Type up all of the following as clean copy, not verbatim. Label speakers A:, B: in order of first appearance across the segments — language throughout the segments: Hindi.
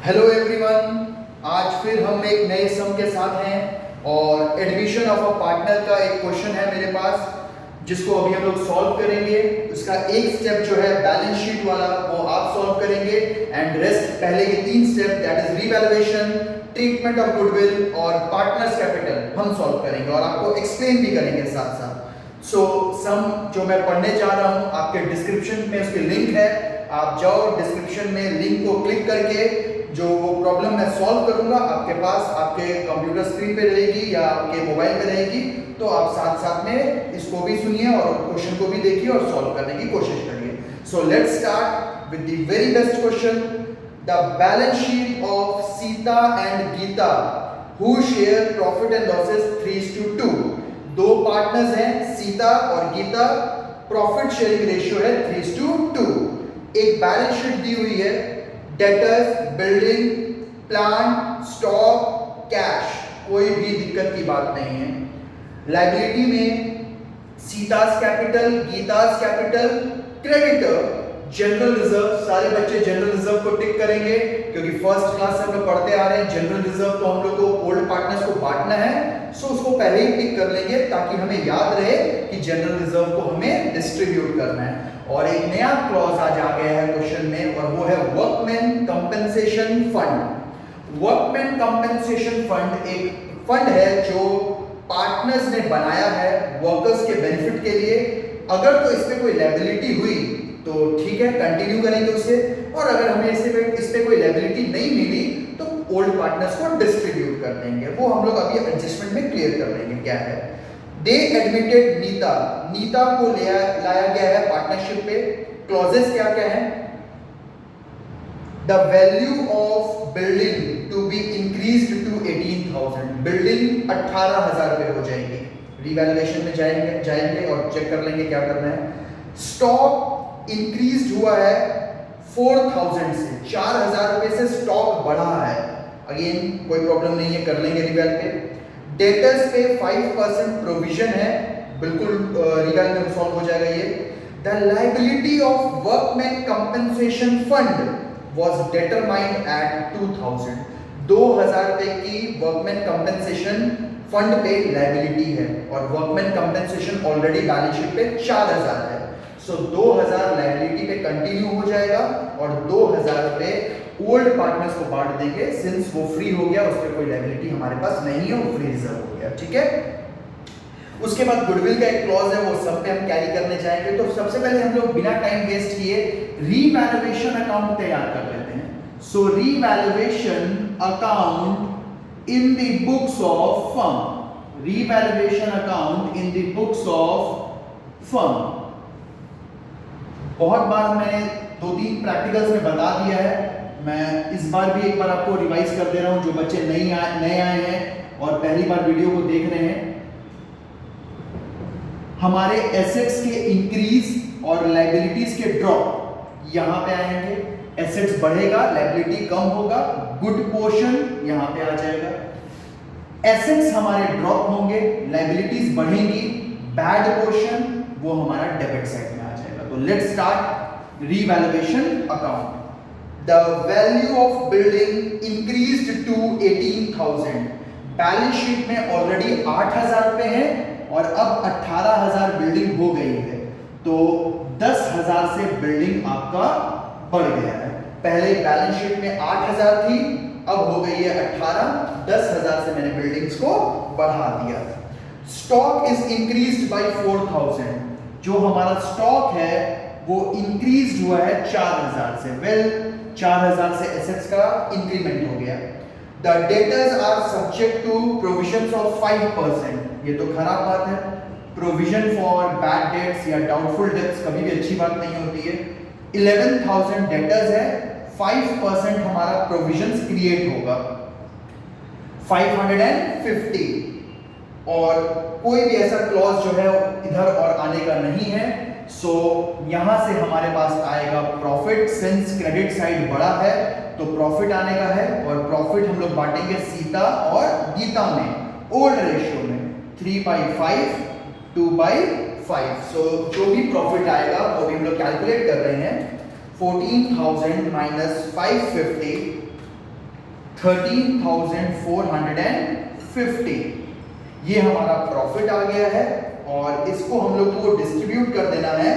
A: हेलो एवरीवन, आज फिर हम एक नए सम के साथ हैं और एडमिशन ऑफ अ पार्टनर का एक क्वेश्चन है मेरे पास जिसको अभी हम लोग सॉल्व करेंगे। उसका एक स्टेप जो है बैलेंस शीट वाला वो आप सॉल्व करेंगे एंड रेस्ट पहले के 3 step that is revaluation, treatment of goodwill और पार्टनर्स कैपिटल हम सॉल्व करेंगे और आपको एक्सप्लेन भी करेंगे साथ साथ। सो सम जो मैं पढ़ने जा रहा हूँ आपके डिस्क्रिप्शन में उसकी लिंक है, आप जाओ डिस्क्रिप्शन में लिंक को क्लिक करके जो प्रॉब्लम मैं सॉल्व करूंगा आपके पास आपके कंप्यूटर स्क्रीन पे रहेगी या आपके मोबाइल पे रहेगी, तो आप साथ साथ में इसको भी सुनिए और क्वेश्चन को भी देखिए और सॉल्व करने की कोशिश करिए। So let's start with the very best question. The balance sheet of Sita and Gita who share profit and losses 3:2। दो पार्टनर्स हैं सीता और गीता, प्रॉफिट शेयरिंग रेशियो है 3:2। एक बैलेंस शीट दी हुई है, debtors, building, plant, stock, cash, कोई भी दिक्कत की बात नहीं है। लायबिलिटी में Sita's capital, Gita's capital, creditor, general reserve, सारे बच्चे जनरल रिजर्व को टिक करेंगे क्योंकि फर्स्ट क्लास से हम लोग पढ़ते आ रहे हैं जनरल रिजर्व तो हम लोग को ओल्ड पार्टनर्स को बांटना है, सो उसको पहले ही टिक कर लेंगे ताकि हमें याद रहे कि जनरल रिजर्व को हमें डिस्ट्रीब्यूट करना है। और एक नया क्लॉज आज आ गया है क्वेश्चन में और वो है workman compensation fund. Workman compensation fund एक फंड है जो पार्टनर्स ने बनाया है वर्कर्स के बेनिफिट के लिए। अगर तो इस पे कोई लायबिलिटी हुई तो ठीक है, कंटिन्यू करेंगे उसे, और अगर हमें इस पे कोई लायबिलिटी नहीं मिली तो ओल्ड पार्टनर्स को डिस्ट्रीब्यूट कर देंगे। वो हम लोग अभी एडजस्टमेंट में क्लियर कर लेंगे क्या है। दे एडमिटेड नीता, नीता को लाया गया है पार्टनरशिप पे। क्लॉजेस क्या क्या है? The value of building to be increased to 18,000। Building 18,000 रुपए हो जाएगी। रिवैल्यूएशन में जाएंगे और चेक कर लेंगे क्या करना है। स्टॉक इंक्रीज्ड हुआ है 4,000 से, 4,000 रुपए से स्टॉक बढ़ा है। अगेन कोई प्रॉब्लम नहीं है, कर लेंगे रिवैल पे। डेटर्स पे 5% प्रोविजन है, बिल्कुल रिवैल में सॉल्व हो जाएगा ये। The liability of workman compensation fund was determined at 2,000। 2,000 रुपए की वर्कमैन कंपेंसेशन फंड पे लायबिलिटी है और workman compensation already balance sheet पे 4,000 है। सो 2,000 लायबिलिटी पे कंटिन्यू हो जाएगा और 2,000 रुपए ओल्ड पार्टनर्स को बांट देंगे सिंस वो फ्री हो गया, उस पर कोई लायबिलिटी हमारे पास नहीं है, वो फ्री रिजर्व हो गया। ठीक है, उसके बाद गुडविल का एक क्लॉज है वो सब पे हम कैरी करने जाएंगे। तो सबसे पहले हम लोग बिना टाइम वेस्ट किए रीवैल्यूएशन अकाउंट तैयार कर लेते हैं। So revaluation account in the books of firm, revaluation account in the books of firm. बहुत बार मैंने 2-3 प्रैक्टिकल्स में बता दिया है, मैं इस बार भी एक बार आपको रिवाइज कर दे रहा हूं जो बच्चे नए आए हैं और पहली बार वीडियो को देख रहे हैं। हमारे एसेट्स के इंक्रीज और लायबिलिटीज के ड्रॉप यहां पे आएंगे। एसेट्स बढ़ेगा, लायबिलिटी कम होगा, गुड पोर्शन यहां पे आ जाएगा। एसेट्स हमारे ड्रॉप होंगे, लायबिलिटीज बढ़ेंगी, बैड पोर्शन वो हमारा डेबिट साइड में आ जाएगा। तो let's start revaluation account. The value of building increased to 18,000। Balance sheet में ऑलरेडी 8,000 रुपए है और अब 18,000 बिल्डिंग हो गई है, तो 10,000 से बिल्डिंग आपका बढ़ गया है। पहले बैलेंस शीट में 8,000 थी, अब हो गई है 18, 10,000 से मैंने बिल्डिंग्स को बढ़ा दिया। Stock is increased by 4,000। जो हमारा स्टॉक है वो इंक्रीज हुआ है 4,000 से। वेल 4,000 से एसेट्स का इंक्रीमेंट हो गया। The debtors are subject to provisions of 5%। ये तो खराब बात है, प्रोविजन फॉर बैड डेट्स या डाउटफुल डेट्स कभी भी अच्छी बात नहीं होती है। 11,000 डेटर्स है, 5% हमारा प्रोविजंस क्रिएट होगा 550। और कोई भी ऐसा क्लॉज जो है इधर और आने का नहीं है। सो यहां से हमारे पास आएगा प्रॉफिट, सिंस क्रेडिट साइड बड़ा है तो प्रॉफिट आने का है और प्रॉफिट हम लोग बांटेंगे सीता और गीता में ओल्ड रेशियो में 3/5 2/5। सो जो भी प्रॉफिट आएगा वो भी हम लोग कैलकुलेट कर रहे हैं। 14,000 - 550 13,450 ये हमारा प्रॉफिट आ गया है और इसको हम लोग को डिस्ट्रीब्यूट कर देना है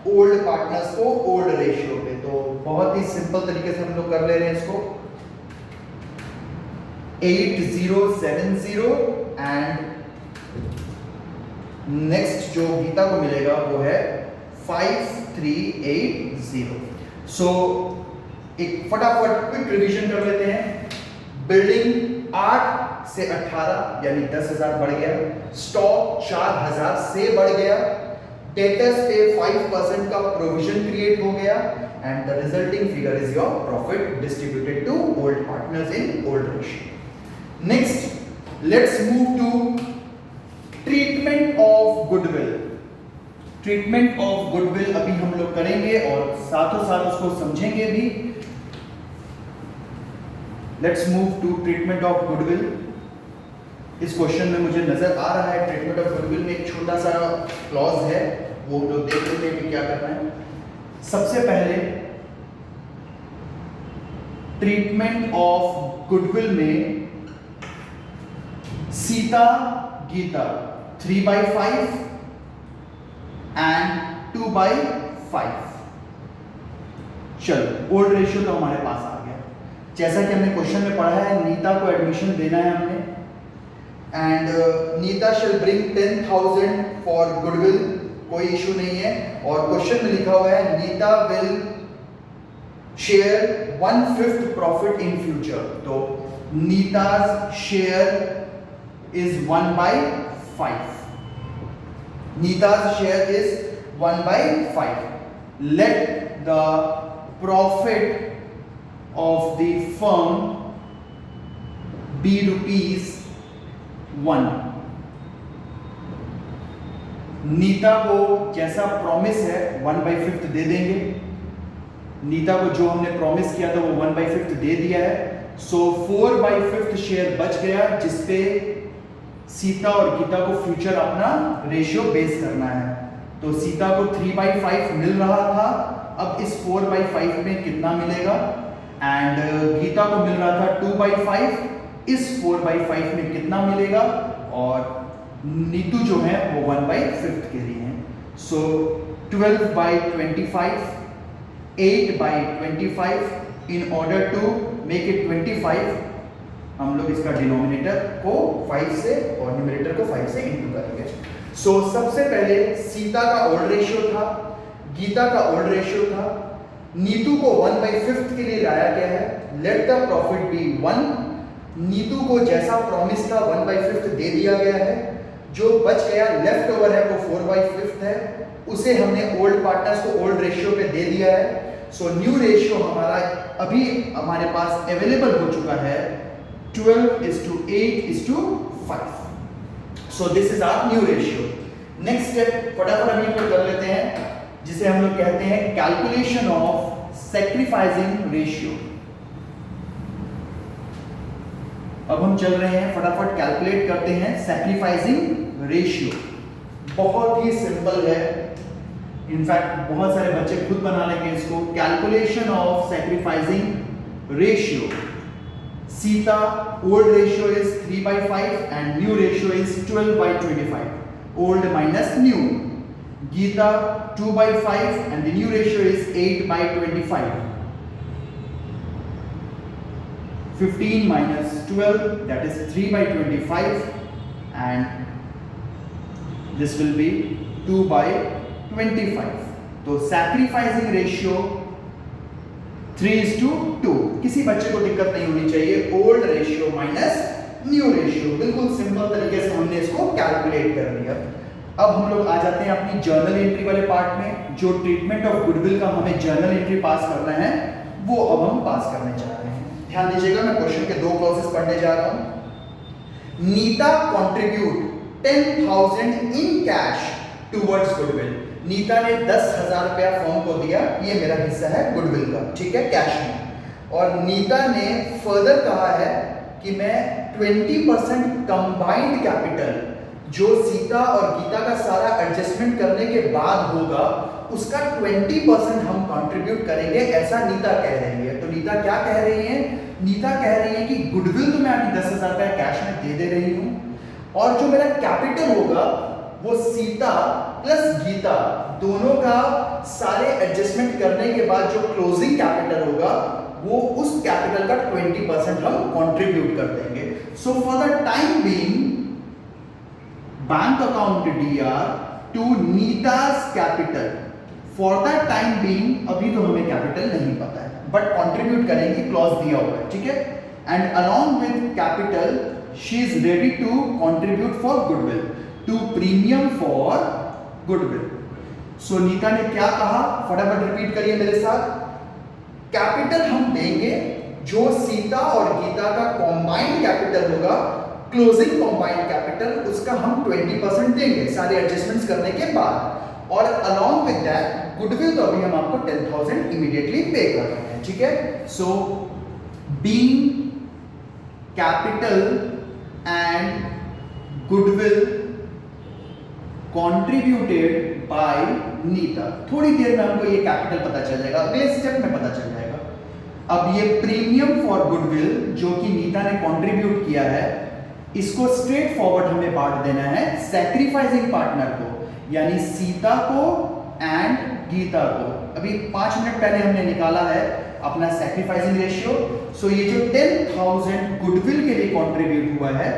A: ओल्ड पार्टनर्स को ओल्ड रेशियो पे। तो बहुत ही सिंपल तरीके से हम लोग कर ले रहे हैं इसको 8070 एंड नेक्स्ट जो गीता को मिलेगा वो है 5380। सो एक फटाफट क्विक रिवीजन कर लेते हैं। बिल्डिंग 8 से 18 यानी 10,000 बढ़ गया, स्टॉक 4,000 से बढ़ गया, डेटर्स पे 5% का प्रोविजन क्रिएट हो गया and the resulting figure is your profit distributed to old partners in old ratio. Next let's move to treatment of goodwill. Treatment of goodwill अभी हम लोग करेंगे और साथों साथ उसको समझेंगे भी। Let's move to treatment of goodwill. इस क्वेश्चन में मुझे नजर आ रहा है ट्रीटमेंट ऑफ गुडविल में एक छोटा सा क्लॉज है, वो हम लोग देख लेते हैं कि क्या करना है। सबसे पहले ट्रीटमेंट ऑफ गुडविल में सीता गीता 3/5 एंड 2/5। चलो ओल्ड रेशियो तो हमारे पास आ गया। जैसा कि हमने क्वेश्चन में पढ़ा है नीता को एडमिशन देना है हमने and Nita shall bring 10,000 for goodwill, कोई इशू नहीं है। और क्वेश्चन में लिखा हुआ है Nita will share 1/5 profit in future. तो Nita's share is 1/5. Nita's share is 1/5. Let the profit of the firm be ₹1। Nita को जैसा प्रॉमिस है 1/5 दे देंगे। नीता को जो हमने प्रॉमिस किया था वो 1/5 दे दिया है। सो 4/5 शेयर बच गया जिसपे सीता और गीता को फ्यूचर अपना रेशियो बेस करना है। तो सीता को 3/5 मिल रहा था, अब इस 4/5 में कितना मिलेगा एंड गीता को मिल रहा था 2/5, इस 4/5 में कितना मिलेगा और नीतू जो है वो 1/5 के लिए है। So 12/25, 8/25 in order to make it 25 हम लोग इसका डिनोमिनेटर को 5 से और न्यूमरेटर को 5 से इंटू करेंगे। सो सबसे पहले सीता का ओल्ड रेशियो था, गीता का ओल्ड रेशियो था, नीतू को 1/5 के लिए लाया गया है। Let the profit be 1। Neetu को जैसा प्रॉमिस था 1/5 दे दिया गया है, जो बच गया लेफ्ट ओवर है वो 4/5 है, उसे हमने ओल्ड पार्टनर्स को ओल्ड रेशियो पे दे दिया है। सो न्यू रेशियो हमारा अभी हमारे पास अवेलेबल हो चुका है 12:8:5। So this is our new ratio. Next step फटाफट हम ये कर लेते हैं जिसे हम लोग कहते हैं कैलकुलेशन ऑफ सैक्रिफाइसिंग रेशियो। अब हम चल रहे हैं फटाफट कैलकुलेट करते हैं सैक्रिफाइसिंग रेशियो। बहुत ही सिंपल है, इनफैक्ट बहुत सारे बच्चे खुद बना लेंगे इसको। Calculation of sacrificing ratio. Sita old ratio is 3/5 and new ratio is 12/25. Old minus new. Geeta 2/5 and the new ratio is 8/25. 15 minus 12 that is 3/25 and this will be 2/25. तो sacrificing ratio 3:2। किसी बच्चे को दिक्कत नहीं होनी चाहिए। Old ratio minus new ratio, बिल्कुल सिंपल तरीके से हमने इसको कैलकुलेट कर लिया। अब हम लोग आ जाते हैं अपनी जर्नल एंट्री वाले पार्ट में। जो ट्रीटमेंट ऑफ गुडविल का हमें जर्नल एंट्री पास करना है वो अब हम पास करने जा रहे हैं। ध्यान दीजिएगा, मैं क्वेश्चन के 2 क्लॉजेस पढ़ने जा रहा हूं। Nita contribute 10,000 in cash towards goodwill. Nita ने 10,000 रुपया फर्म को दिया, ये मेरा हिस्सा है गुडविल का, ठीक है, कैश में। और नीता ने फर्दर कहा है कि मैं 20% कंबाइंड कैपिटल जो सीता और गीता का सारा एडजस्टमेंट करने के बाद होगा उसका 20% हम कंट्रीब्यूट करेंगे, ऐसा नीता कह रही है। तो नीता क्या कह रही है? नीता कह रही है कि गुडविल तो मैं अभी 10,000 का कैश में दे रही हूँ, और जो मेरा कैपिटल होगा वो सीता प्लस गीता दोनों का सारे एडजस्टमेंट करने के बाद जो क्लोजिंग कैपिटल होगा वो उस कैपिटल का 20% हम कंट्रीब्यूट कर देंगे। So for the time being bank account DR to Neeta's capital, for the time being अभी तो हमें कैपिटल नहीं पता है, बट कंट्रीब्यूट करेंगे, क्लॉज दिया हुआ है, ठीक है। And along with capital she is ready to contribute for goodwill to premium for goodwill. So Neeta ने क्या कहा, फटाफट रिपीट करिए मेरे साथ। कैपिटल हम देंगे जो सीता और गीता का कॉम्बाइंड कैपिटल होगा, क्लोजिंग कॉम्बाइंड कैपिटल, उसका हम 20% देंगे सारे एडजस्टमेंट्स करने के बाद, और अलॉन्ग विद दैट गुडविल तो अभी हम आपको 10,000 इमीडिएटली पे कर रहे हैं, ठीक है। So being capital and goodwill contributed by Nita. थोड़ी देर में हमको ये कैपिटल पता चल जाएगा, अगले स्टेप में पता चल जाएगा। अब ये प्रीमियम फॉर गुडविल जो कि नीता ने कंट्रीब्यूट किया है, इसको स्ट्रेट फॉरवर्ड हमें बांट देना है सैक्रिफाइसिंग पार्टनर को, यानी सीता को एंड गीता को। अभी 5 मिनट पहले हमने निकाला है अपना सैक्रिफाइसिंग रेशियो। सो ये जो 10,000 गुडविल के लिए कंट्रीब्यूट हुआ है,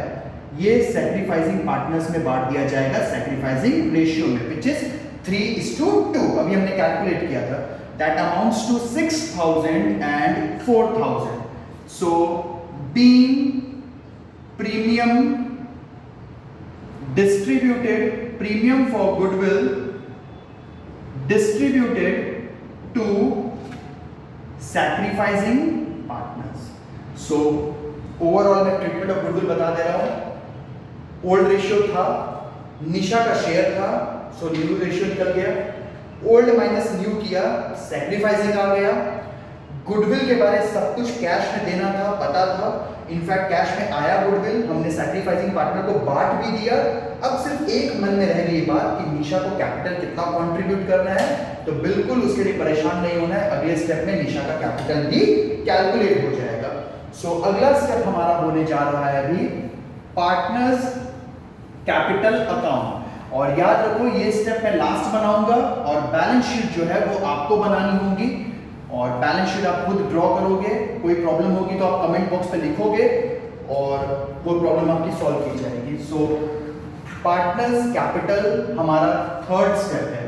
A: ये सैक्रिफाइसिंग पार्टनर्स में बांट दिया जाएगा सैक्रिफाइसिंग रेशियो में, विच इज 3:2। अभी हमने कैलकुलेट किया था, that amounts to 6,000 and 4,000। So being premium distributed, premium for goodwill distributed to sacrificing partners. So overall मैं ट्रीटमेंट ऑफ गुडविल बता दे रहा हूं। ओल्ड रेशियो था, निशा का शेयर था, सो न्यू रेशियो निकल गया, ओल्ड माइनस न्यू किया, सैक्रिफाइसिंग आ गया। गुडविल के बारे सब कुछ कैश में देना था, पता था, इनफैक्ट कैश में आया गुडविल, हमने सैक्रिफाइसिंग पार्टनर को बांट भी दिया। अब सिर्फ एक मन में रह गई बात कि निशा को कैपिटल कितना कंट्रीब्यूट करना है, तो बिल्कुल उसके लिए परेशान नहीं होना है, अगले स्टेप में निशा का कैपिटल भी कैलकुलेट हो जाएगा। सो अगला स्टेप हमारा होने जा रहा है अभी पार्टनर्स कैपिटल अकाउंट, और याद रखो ये स्टेप मैं लास्ट बनाऊंगा, और बैलेंस शीट जो है वो आपको बनानी होगी, और बैलेंस शीट आप खुद ड्रॉ करोगे। कोई प्रॉब्लम होगी तो आप कमेंट बॉक्स पे लिखोगे और वो प्रॉब्लम आपकी सॉल्व की जाएगी। सो पार्टनर्स कैपिटल हमारा थर्ड स्टेप है,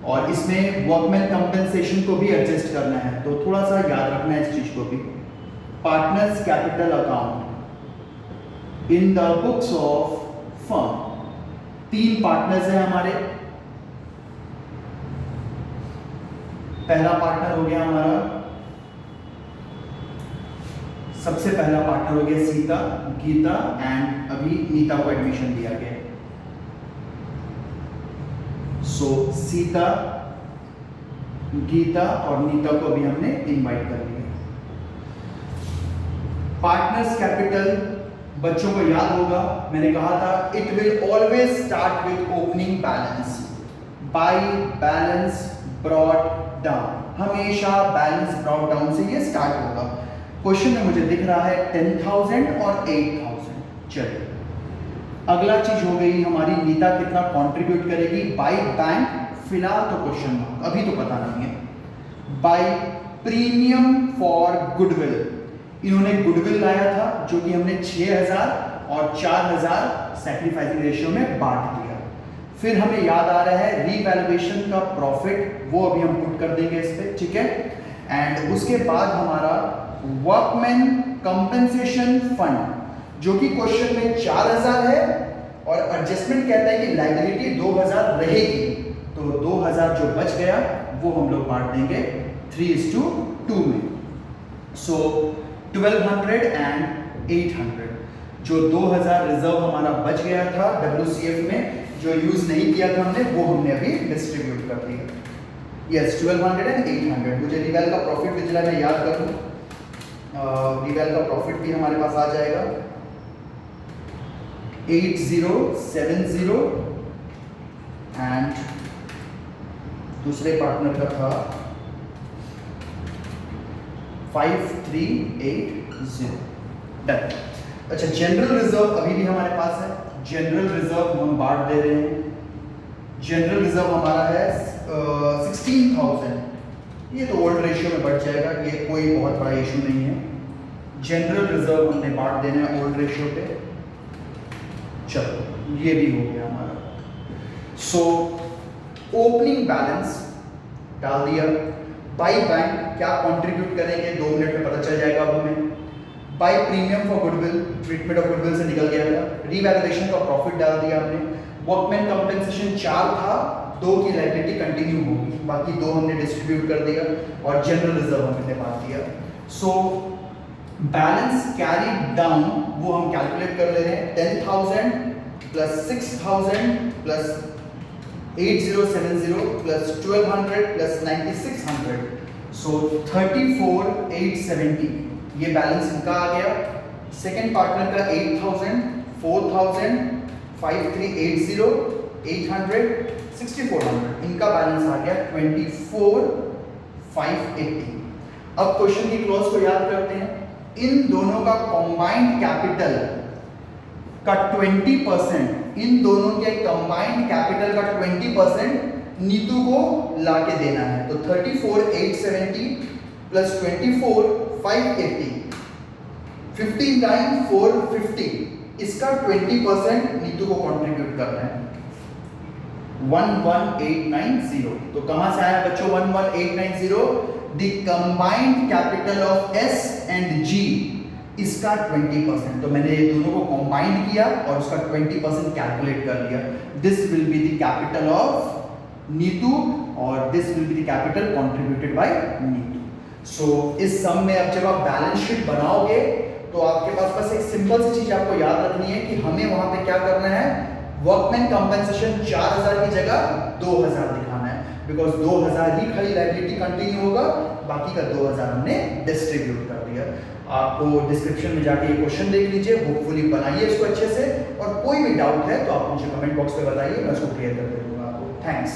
A: और इसमें वर्कमैन कंपेंसेशन को भी एडजस्ट करना है, तो थोड़ा सा याद रखना है इस चीज को भी। Partners capital account in the books of firm, 3 partners हैं हमारे। पहला पार्टनर हो गया हमारा, सबसे पहला पार्टनर हो गया सीता, गीता एंड अभी नीता को एडमिशन दिया गया। सो सीता, गीता और नीता को अभी हमने इनवाइट कर लिया। पार्टनर्स कैपिटल बच्चों को याद होगा, मैंने कहा था it will always start with opening balance, by balance brought down, हमेशा बैलेंस ब्रॉट डाउन से ये स्टार्ट होगा। क्वेश्चन में मुझे दिख रहा है 10,000 और 8,000। चलिए अगला चीज हो गई हमारी, नीता कितना कंट्रीब्यूट करेगी बाय बैंक, फिलहाल तो क्वेश्चन मार्क, अभी तो पता नहीं है। बाय प्रीमियम फॉर गुडविल, इन्होंने गुडविल लाया था जो कि हमने 6,000 और 4,000 सैक्रिफाइसिंग रेशियो में बांट दिया। फिर हमें याद आ रहा है रीवैल्यूएशन का प्रॉफिट, वो अभी हम पुट कर देंगे इस पे, ठीक है। एंड उसके बाद हमारा वर्कमैन कंपेंसेशन फंड, जो कि क्वेश्चन में 4,000 है और एडजस्टमेंट कहता है कि लायबिलिटी 2,000 रहेगी, तो 2,000 जो बच गया वो हम लोग बांट देंगे 3:2 में। सो 1,200 एंड 800, जो 2,000 रिजर्व हमारा बच गया था WCF में, जो यूज नहीं किया था हमने, वो हमने अभी डिस्ट्रीब्यूट कर दिया। Yes 1,200 and 800। मुझे रिवेल का प्रॉफिट पिछला मैं याद करूं, रिवेल का प्रॉफिट भी हमारे पास आ जाएगा 8070, एंड दूसरे पार्टनर का था 5380। डन। अच्छा, जनरल रिजर्व अभी भी हमारे पास है। जनरल रिजर्व हम बांट दे रहे हैं। जनरल रिजर्व हमारा है 16,000। ये तो ओल्ड रेशियो में बढ़ जाएगा, ये कोई बहुत बड़ा इशू नहीं है। जनरल रिजर्व हमने बांट देना है ओल्ड रेशियो पे। चलो ये भी हो गया हमारा। सो ओपनिंग बैलेंस डाल दिया। बाई बैंक क्या कंट्रीब्यूट करेंगे 2 मिनट में पता चल जाएगा अब हमें। By premium for goodwill, treatment of goodwill से निकल गया था। रीवैल्यूएशन का प्रॉफिट डाल दिया हमने। वर्कमैन कंपेंसेशन 4 था, 2 की लायबिलिटी कंटिन्यू होगी, बाकी 2 हमने डिस्ट्रीब्यूट कर दिया और जनरल रिजर्व हमने बांट दिया। सो बैलेंस कैरीड डाउन वो हम कैलकुलेट कर ले रहे हैं। 10,000 प्लस 6,000 प्लस 8070 प्लस 1200 प्लस 9600, सो 34,870 ये बैलेंस इनका आ गया। सेकेंड पार्टनर का 8,000, 4,000, 5380, 800, 6400 इनका बैलेंस आ गया 24,580। अब क्वेश्चन की क्लॉज को याद करते हैं। इन दोनों का कॉम्बाइंड कैपिटल का 20%, इन दोनों के कंबाइंड कैपिटल का 20% नीतू को लाके देना है। तो 34,870 प्लस 24,580, 59,450, इसका 20% नीतू को कंट्रीब्यूट करना है। 11,890। तो कहां से आया बच्चों 11,890? The combined capital of S and G, इसका 20%। तो मैंने ये दोनों को कंबाइंड किया और उसका 20% कैलकुलेट कर लिया। This will be the capital of Neetu और this will be the capital contributed by Neetu. So इस सम में अब जब आप बैलेंस शीट बनाओगे तो आपके पास बस एक सिंपल सी चीज आपको याद रखनी है कि हमें वहां पे क्या करना है, वर्कमैन कंपेंसेशन 4,000 की जगह 2,000 दिखाना है, बिकॉज 2,000 ही खाली लायबिलिटी कंटिन्यू होगा, बाकी का 2,000 हमने डिस्ट्रीब्यूट कर दिया। आपको डिस्क्रिप्शन में जाके ये क्वेश्चन देख लीजिए, होपफुली बनाइए इसको अच्छे से, और कोई भी डाउट है तो आप मुझे कमेंट बॉक्स पे बताइए, मैं उसको क्लियर कर दूंगा आपको। थैंक्स।